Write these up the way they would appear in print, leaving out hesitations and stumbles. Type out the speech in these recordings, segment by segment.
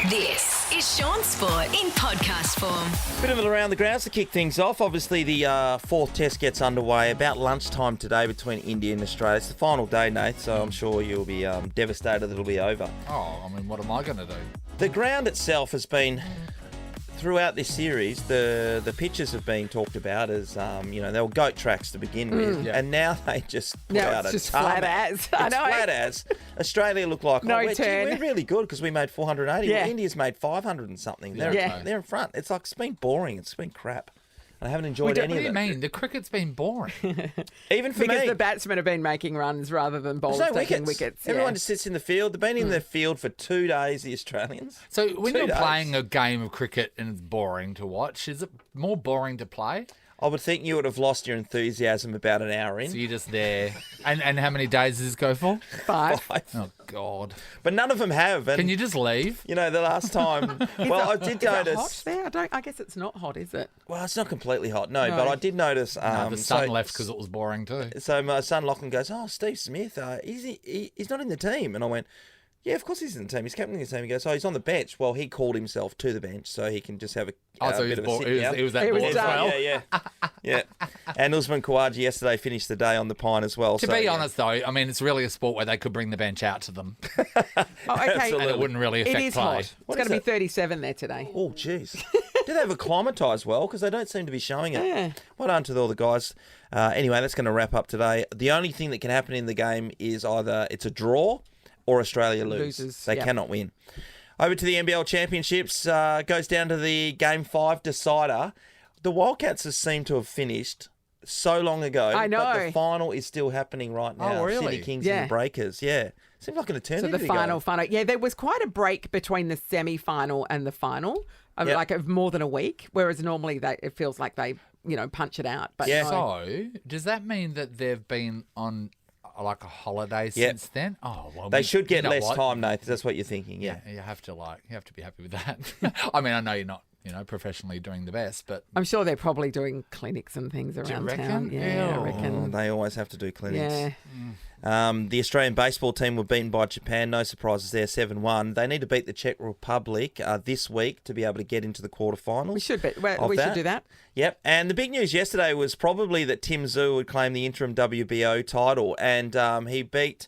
This is Shaun Sport in podcast form. Bit of it around the grounds to kick things off. Obviously, the fourth test gets underway about lunchtime today between India and Australia. It's the final day, Nate, so I'm sure you'll be devastated that it'll be over. Oh, I mean, what am I going to do? The ground itself has been, throughout this series, the pitches have been talked about as, they were goat tracks to begin with, and now they just put out it's a just tarmac. flat as. It's I know. flat as. Australia look like, we're really good because we made 480. Yeah. Well, India's made 500 and something. They're in front. It's been boring. It's been crap. I haven't enjoyed any of it. What do you mean? The cricket's been boring. Even for because me. the batsmen have been making runs rather than bowlers taking wickets. Everyone just sits in the field. They've been in the field for 2 days, the Australians. So when you're playing a game of cricket and it's boring to watch, is it more boring to play? I would think you would have lost your enthusiasm about an hour in. So you're just there. And how many days does this go for? 5. Oh, God. But none of them have. And, Can you just leave? the last time... I did notice... Is it hot there? I guess it's not hot, is it? Well, it's not completely hot, no. But I did notice... The sun left because it was boring too. So my son Lachlan goes, Steve Smith, he's not in the team. And I went... Yeah, of course he's in the team. He's captain of the team. He goes, he's on the bench. Well, he called himself to the bench so he can just have a bit of a sit down. He was that bored as well. Yeah. And Usman Khawaja yesterday finished the day on the pine as well. To be honest, though, I mean, it's really a sport where they could bring the bench out to them. Okay. Absolutely. And it wouldn't really affect It is play. hot. It's going to be 37 there today. Oh, jeez. Do they have acclimatised well? Because they don't seem to be showing it. Yeah. Well done to all the guys. Anyway, that's going to wrap up today. The only thing that can happen in the game is either it's a draw or Australia loses. They cannot win. Over to the NBL Championships. Goes down to the Game 5 decider. The Wildcats have seemed to have finished so long ago. I know. But the final is still happening right now. Oh, really? Sydney Kings and the Breakers. Yeah. Seems like an eternity So the final. Yeah, there was quite a break between the semi-final and the final, like of more than a week, whereas normally it feels like they, punch it out. But So does that mean that they've been on like a holiday since then? Oh, well, they should get less time, Nathan. That's what you're thinking. Yeah. You have to be happy with that. I mean, I know you're not, professionally doing the best, but I'm sure they're probably doing clinics and things around town. Yeah, I reckon. They always have to do clinics. Yeah. The Australian baseball team were beaten by Japan. No surprises there, 7-1. They need to beat the Czech Republic this week to be able to get into the quarterfinals. We should do that. Yep. And the big news yesterday was probably that Tim Tszyu would claim the interim WBO title, and he beat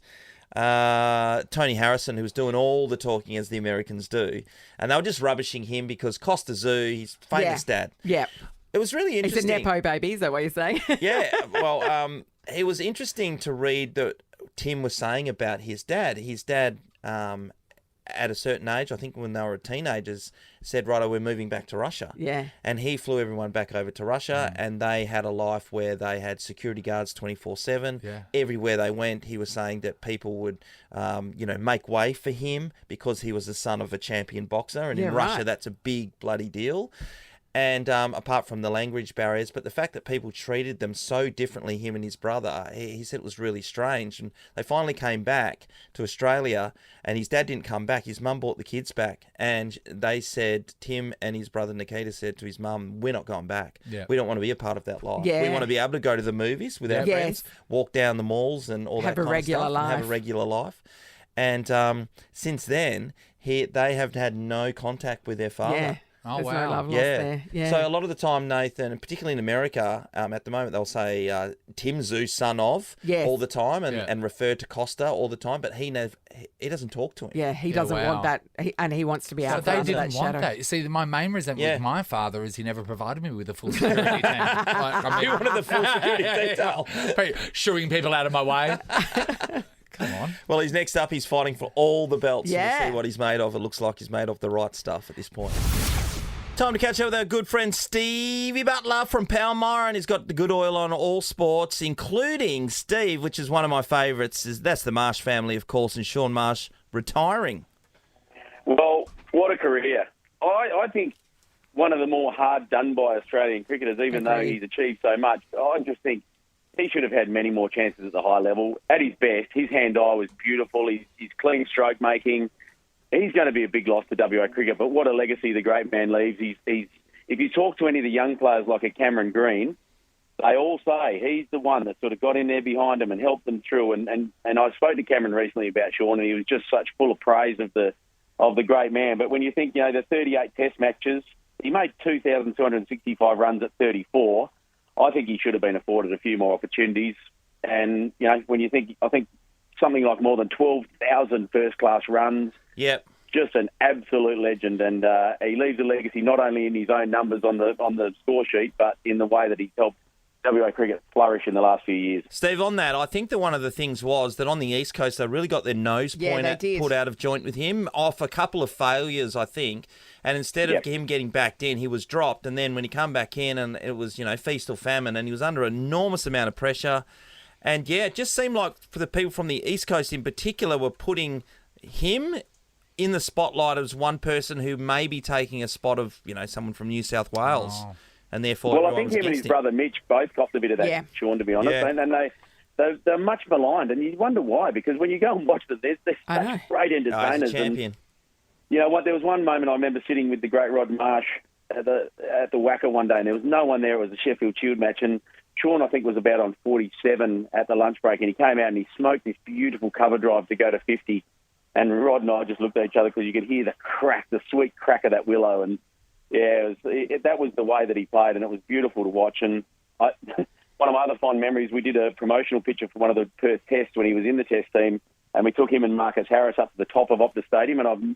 Tony Harrison, who was doing all the talking as the Americans do, and they were just rubbishing him because Costa Tszyu, his famous dad. Yeah. It was really interesting. He's a Nepo baby, is that what you're saying? Yeah. Well, it was interesting to read that Tim was saying about his dad. His dad, at a certain age, I think when they were teenagers, said, righto, we're moving back to Russia. Yeah. And he flew everyone back over to Russia, and they had a life where they had security guards 24/7. Yeah. Everywhere they went, he was saying that people would, make way for him because he was the son of a champion boxer. And in Russia, that's a big bloody deal. And apart from the language barriers, but the fact that people treated them so differently, him and his brother, he said it was really strange. And they finally came back to Australia, and his dad didn't come back. His mum brought the kids back, and they said, Tim and his brother Nikita said to his mum, we're not going back. Yeah. We don't want to be a part of that life. Yeah. We want to be able to go to the movies with our friends, walk down the malls and all that kind of stuff. And have a regular life. And since then, they have had no contact with their father. Yeah. Oh, There's wow. no love lost there. Yeah. So a lot of the time, Nathan, and particularly in America, at the moment, they'll say Tim Tszyu, son of, all the time, and refer to Costa all the time, but he doesn't talk to him. Yeah, he doesn't want that, and he wants to be out there under that shadow. They didn't want that. You see, my main resentment with my father is he never provided me with a full security team. He wanted the full security detail. Shooing people out of my way. Come on. Well, he's next up. He's fighting for all the belts. Yeah. We'll see what he's made of. It looks like he's made of the right stuff at this point. Time to catch up with our good friend Stevie Butler from Palmyra, and he's got the good oil on all sports, including Steve, which is one of my favourites. That's the Marsh family, of course, and Shaun Marsh retiring. Well, what a career. I think one of the more hard done by Australian cricketers, even though he's achieved so much. I just think he should have had many more chances at the high level. At his best, his hand-eye was beautiful. His clean stroke making. He's going to be a big loss to WA cricket, but what a legacy the great man leaves. If you talk to any of the young players like a Cameron Green, they all say he's the one that sort of got in there behind them and helped them through. And I spoke to Cameron recently about Shaun, and he was just such full of praise of the of the great man. But when you think, the 38 Test matches, he made 2,265 runs at 34. I think he should have been afforded a few more opportunities. And, when you think, I think something like more than 12,000 first-class runs. Yep. Just an absolute legend. And he leaves a legacy not only in his own numbers on the score sheet, but in the way that he's helped WA cricket flourish in the last few years. Steve, on that, I think that one of the things was that on the East Coast, they really got their nose put out of joint with him off a couple of failures, I think. And instead of him getting backed in, he was dropped. And then when he come back in, and it was, feast or famine, and he was under an enormous amount of pressure. And, it just seemed like for the people from the East Coast in particular were putting him in the spotlight as one person who may be taking a spot of, someone from New South Wales. Oh. And therefore, well, I think him and his brother Mitch both copped a bit of that, Shaun, to be honest. Yeah. And they're much maligned, and you wonder why, because when you go and watch them, they're such great entertainers. He's a champion. And, there was one moment I remember sitting with the great Rod Marsh at the Wacker one day, and there was no one there. It was a Sheffield Shield match, and Shaun, I think, was about on 47 at the lunch break, and he came out and he smoked this beautiful cover drive to go to 50, and Rod and I just looked at each other because you could hear the sweet crack of that willow, and that was the way that he played, and it was beautiful to watch. And one of my other fond memories, we did a promotional picture for one of the Perth Tests when he was in the Test team, and we took him and Marcus Harris up to the top of Optus Stadium, and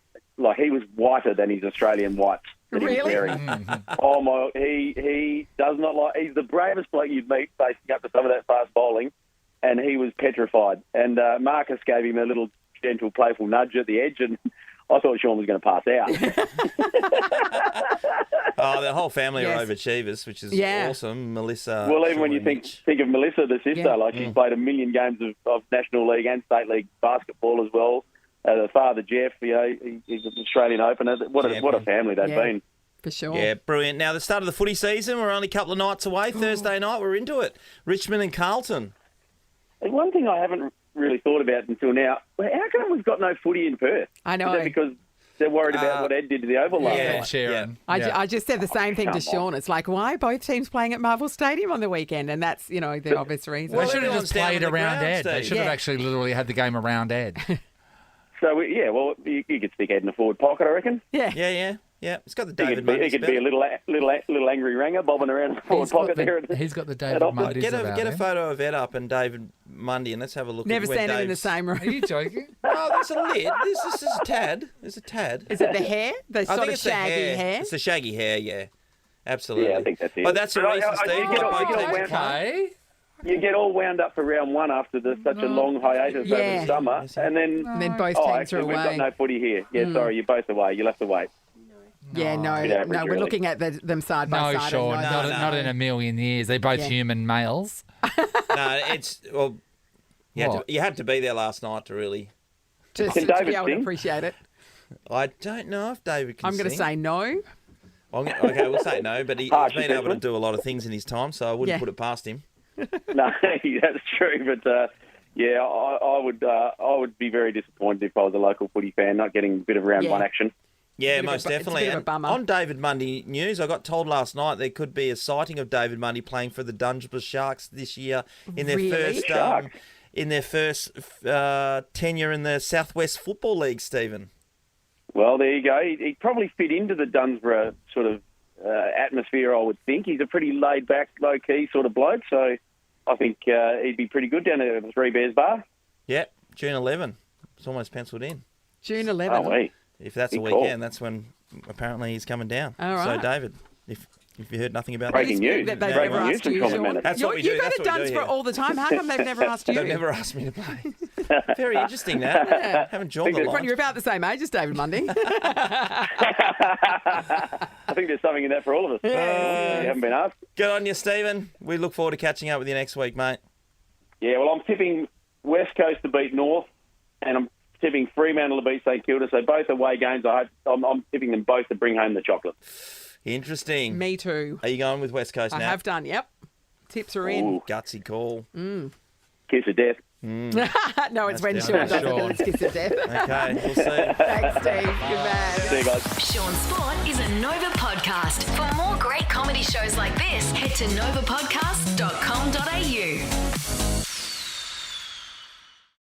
he was whiter than his Australian whites that he was wearing. Oh my! He does not like. He's the bravest bloke you'd meet facing up to some of that fast bowling, and he was petrified. And Marcus gave him a little gentle, playful nudge at the edge, and I thought Shaun was going to pass out. The whole family are overachievers, which is awesome. Melissa. Well, even when you think of Melissa, the sister, she's played a million games of National League and State League basketball as well. The father, Jeff, he's an Australian opener. What a family they've been. For sure. Yeah, brilliant. Now, the start of the footy season, we're only a couple of nights away. Thursday night, we're into it. Richmond and Carlton. One thing I haven't really thought about until now, how come we've got no footy in Perth? I know. Is that because they're worried about what Ed did to the Oval last night? Sharon. I just said the same thing to Shaun. It's like, why are both teams playing at Marvel Stadium on the weekend? And that's, the obvious reason. They should have just played around Ed. They should have actually literally had the game around Ed. So, you could stick Ed in the forward pocket, I reckon. Yeah. It's got the David Mundy. He could be a little angry ranger bobbing around the forward pocket there. He's got the David Mundy. Get a photo of Ed up and David Mundy, and let's have a look. Never seen him in the same room. Are you joking? Oh, there's a lid. This is a tad. There's a tad. Is it the hair? The sort of shaggy hair? It's the shaggy hair, yeah. Absolutely. Yeah, I think that's it. But that's the reason, Steve. You get all wound up for round one after such a long hiatus over the summer, and then both teams are away. We've got no footy here. Yeah, sorry, you're both away. You'll have to wait. Yeah, no, we're looking at them side by side. No, Shaun, not in a million years. They're both human males. You had to be there last night to really. Just to be able to appreciate it. I don't know if David can I'm going to say no. Okay, we'll say no, but he's been able to do a lot of things in his time, so I wouldn't put it past him. No, that's true, but I would be very disappointed if I was a local footy fan not getting a bit of round one action. Yeah, most definitely. It's a bit of a bummer. On David Mundy news, I got told last night there could be a sighting of David Mundy playing for the Dungeness Sharks this year in their first tenure in the Southwest Football League, Stephen. Well, there you go. He'd probably fit into the Dunsborough sort of atmosphere, I would think. He's a pretty laid-back, low-key sort of bloke, so I think he'd be pretty good down at the Three Bears Bar. Yeah, June 11. It's almost penciled in. June 11. Oh, wait. If that's a weekend, that's when apparently he's coming down. All right. So, David, if you heard nothing about breaking news, they've never asked you, Shaun. That's what we do. You go to Dunsborough all the time. How come they've never asked you? They've never asked me to play. Very interesting, that. Yeah. Haven't joined the line. You're about the same age as David Mundy. I think there's something in that for all of us. You haven't been asked. Good on you, Stephen. We look forward to catching up with you next week, mate. Yeah, well, I'm tipping West Coast to beat North, and I'm tipping Fremantle to beat St Kilda. So both away games, I'm tipping them both to bring home the chocolate. Interesting. Me too. Are you going with West Coast now? I have done, yep. Tips are in. Gutsy call. Kiss of death. No, it's when Shaun does it, it's kiss of death. Okay, we'll see. Thanks, Steve. Good man. See you guys. Shaun Sport is a Nova podcast. For more great comedy shows like this, head to novapodcast.com.au.